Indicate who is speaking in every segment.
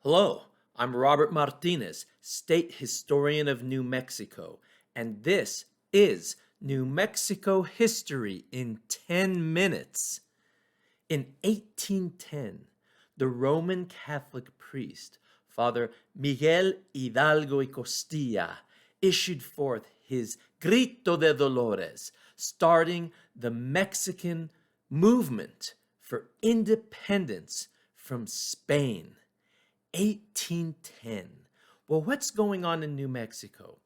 Speaker 1: Hello, I'm Robert Martinez, State Historian of New Mexico, and this is New Mexico History in 10 Minutes. In 1810, the Roman Catholic priest, Father Miguel Hidalgo y Costilla, issued forth his Grito de Dolores, starting the Mexican movement for independence from Spain. 1810. Well, what's going on in New Mexico?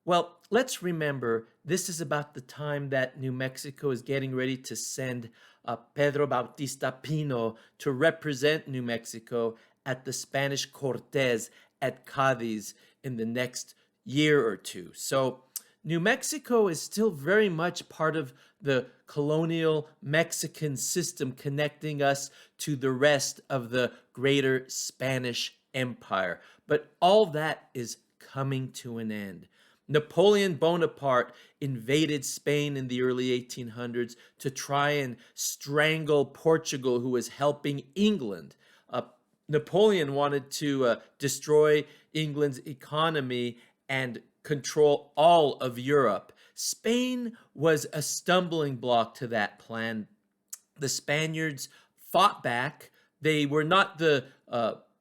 Speaker 1: Well, let's remember this is about the time that New Mexico is getting ready to send Pedro Bautista Pino to represent New Mexico at the Spanish Cortes at Cadiz in the next year or two. So New Mexico is still very much part of the colonial Mexican system, connecting us to the rest of the greater Spanish Empire. But all that is coming to an end. Napoleon Bonaparte invaded Spain in the early 1800s to try and strangle Portugal, who was helping England. Napoleon wanted to destroy England's economy and control all of Europe. Spain was a stumbling block to that plan. The Spaniards fought back. They were not the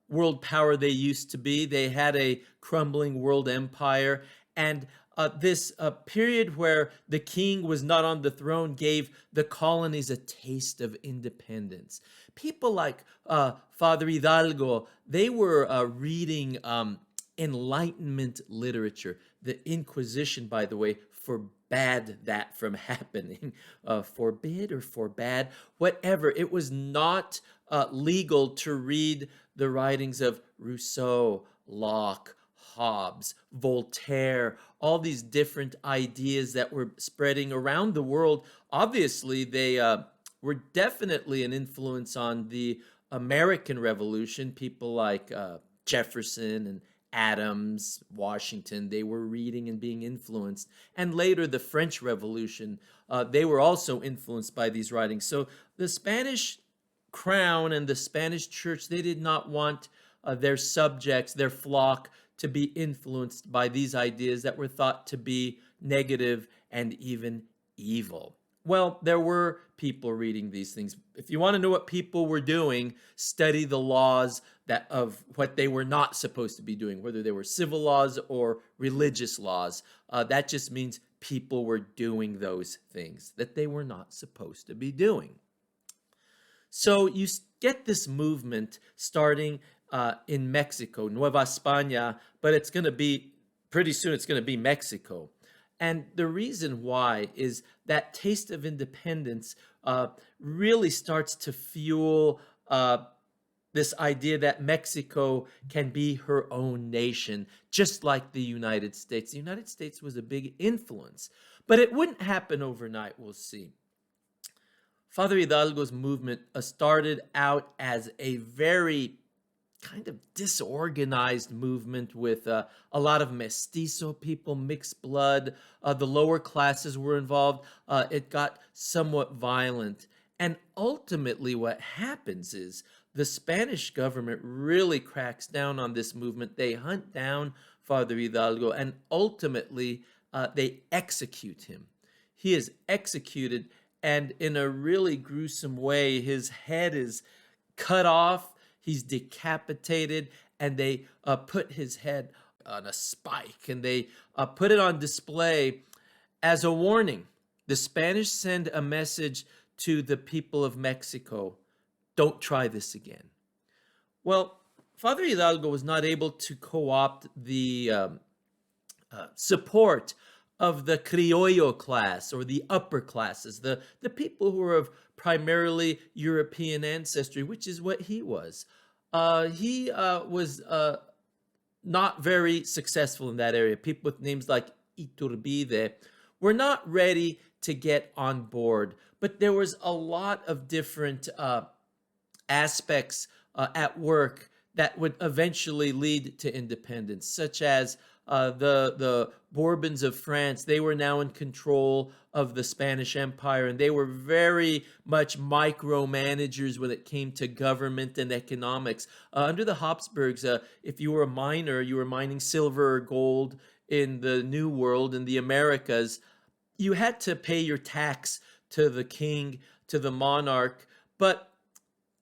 Speaker 1: world power they used to be. They had a crumbling world empire. And this period where the king was not on the throne gave the colonies a taste of independence. People like Father Hidalgo, they were reading Enlightenment literature. The Inquisition, by the way, forbade that from happening. Forbid or forbade, whatever. It was not legal to read the writings of Rousseau, Locke, Hobbes, Voltaire, all these different ideas that were spreading around the world. Obviously, they were definitely an influence on the American Revolution. People like Jefferson and Adams, Washington, they were reading and being influenced. And later, the French Revolution, they were also influenced by these writings. So the Spanish crown and the Spanish church, they did not want their subjects, their flock, to be influenced by these ideas that were thought to be negative and even evil. Well, there were people reading these things. If you want to know what people were doing, study the laws that of what they were not supposed to be doing, whether they were civil laws or religious laws. That just means people were doing those things that they were not supposed to be doing. So you get this movement starting in Mexico, Nueva España, but it's going to be pretty soon, it's going to be Mexico. And the reason why is that taste of independence really starts to fuel this idea that Mexico can be her own nation, just like the United States. The United States was a big influence, but it wouldn't happen overnight, we'll see. Father Hidalgo's movement started out as a very kind of disorganized movement with a lot of mestizo people, mixed blood. The lower classes were involved. It got somewhat violent. And ultimately what happens is the Spanish government really cracks down on this movement. They hunt down Father Hidalgo and ultimately they execute him. He is executed, and in a really gruesome way, his head is cut off. He's decapitated, and they put his head on a spike, and they put it on display as a warning. The Spanish send a message to the people of Mexico: don't try this again. Well, Father Hidalgo was not able to co-opt the support of the criollo class, or the upper classes, the people who were of primarily European ancestry, which is what he was. He was not very successful in that area. People with names like Iturbide were not ready to get on board, but there was a lot of different aspects at work that would eventually lead to independence, such as the Bourbons of France, they were now in control of the Spanish Empire, and they were very much micromanagers when it came to government and economics. Under the Habsburgs, if you were a miner, you were mining silver or gold in the New World, in the Americas, you had to pay your tax to the king, to the monarch, but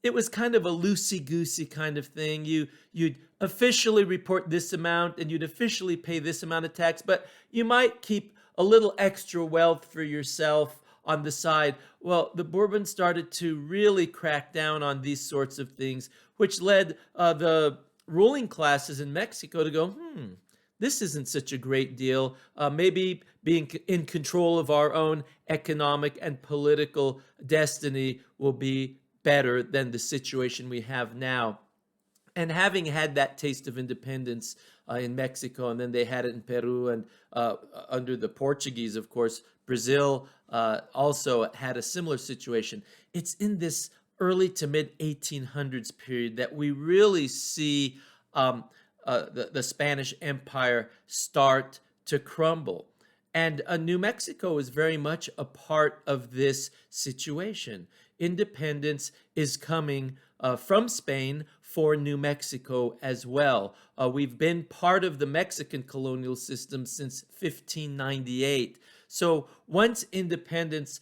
Speaker 1: it was kind of a loosey-goosey kind of thing. You'd officially report this amount and you'd officially pay this amount of tax, but you might keep a little extra wealth for yourself on the side. Well, the Bourbons started to really crack down on these sorts of things, which led the ruling classes in Mexico to go, this isn't such a great deal. Maybe being in control of our own economic and political destiny will be better than the situation we have now. And having had that taste of independence in Mexico, and then they had it in Peru, and under the Portuguese, of course, Brazil also had a similar situation. It's in this early to mid 1800s period that we really see the Spanish Empire start to crumble. And New Mexico is very much a part of this situation. Independence is coming from Spain for New Mexico as well. We've been part of the Mexican colonial system since 1598. So once independence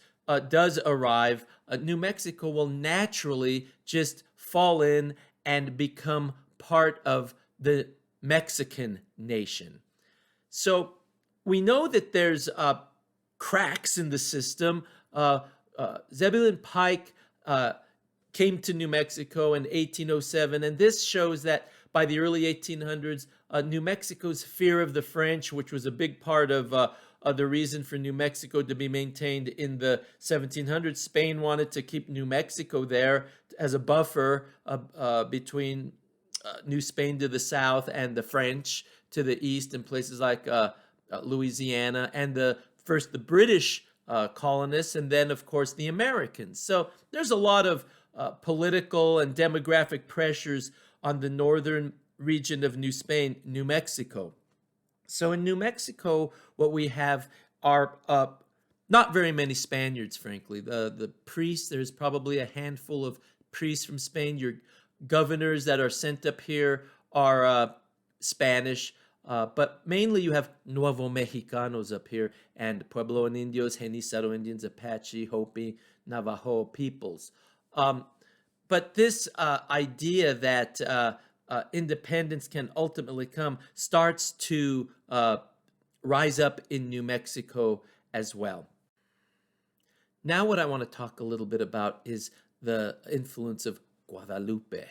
Speaker 1: does arrive, New Mexico will naturally just fall in and become part of the Mexican nation. So we know that there's cracks in the system. Zebulon Pike came to New Mexico in 1807, and this shows that by the early 1800s, New Mexico's fear of the French, which was a big part of the reason for New Mexico to be maintained in the 1700s. Spain wanted to keep New Mexico there as a buffer between New Spain to the south and the French to the east, in places like Louisiana, and the British colonists, and then, of course, the Americans. So there's a lot of political and demographic pressures on the northern region of New Spain, New Mexico. So in New Mexico, what we have are not very many Spaniards, frankly. The priests, there's probably a handful of priests from Spain. Your governors that are sent up here are Spanish. But mainly you have Nuevo Mexicanos up here, and Pueblo and Indios, Genízaro Indians, Apache, Hopi, Navajo peoples. But this idea that independence can ultimately come starts to rise up in New Mexico as well. Now what I want to talk a little bit about is the influence of Guadalupe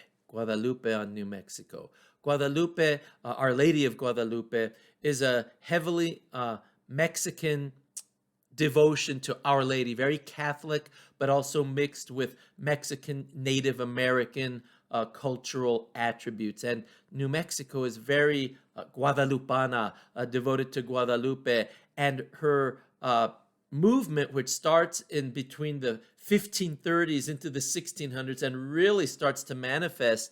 Speaker 1: on New Mexico. Guadalupe, Our Lady of Guadalupe, is a heavily Mexican devotion to Our Lady, very Catholic, but also mixed with Mexican Native American cultural attributes. And New Mexico is very Guadalupana, devoted to Guadalupe, and her movement, which starts in between the 1530s into the 1600s and really starts to manifest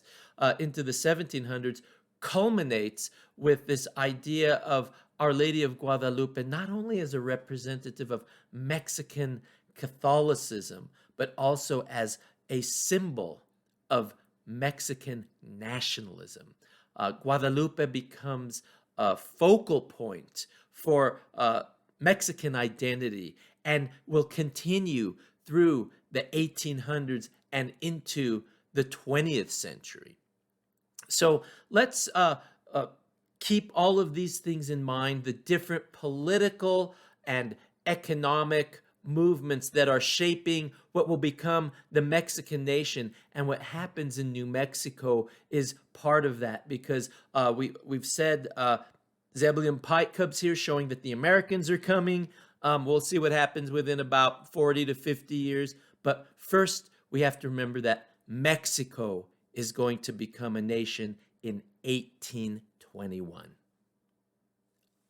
Speaker 1: into the 1700s, culminates with this idea of Our Lady of Guadalupe, not only as a representative of Mexican Catholicism, but also as a symbol of Mexican nationalism. Guadalupe becomes a focal point for Mexican identity and will continue through the 1800s and into the 20th century. So let's keep all of these things in mind, the different political and economic movements that are shaping what will become the Mexican nation. And what happens in New Mexico is part of that, because we've said Zebulon Pike comes here showing that the Americans are coming. We'll see what happens within about 40 to 50 years. But first, we have to remember that Mexico is going to become a nation in 1821.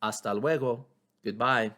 Speaker 1: Hasta luego. Goodbye.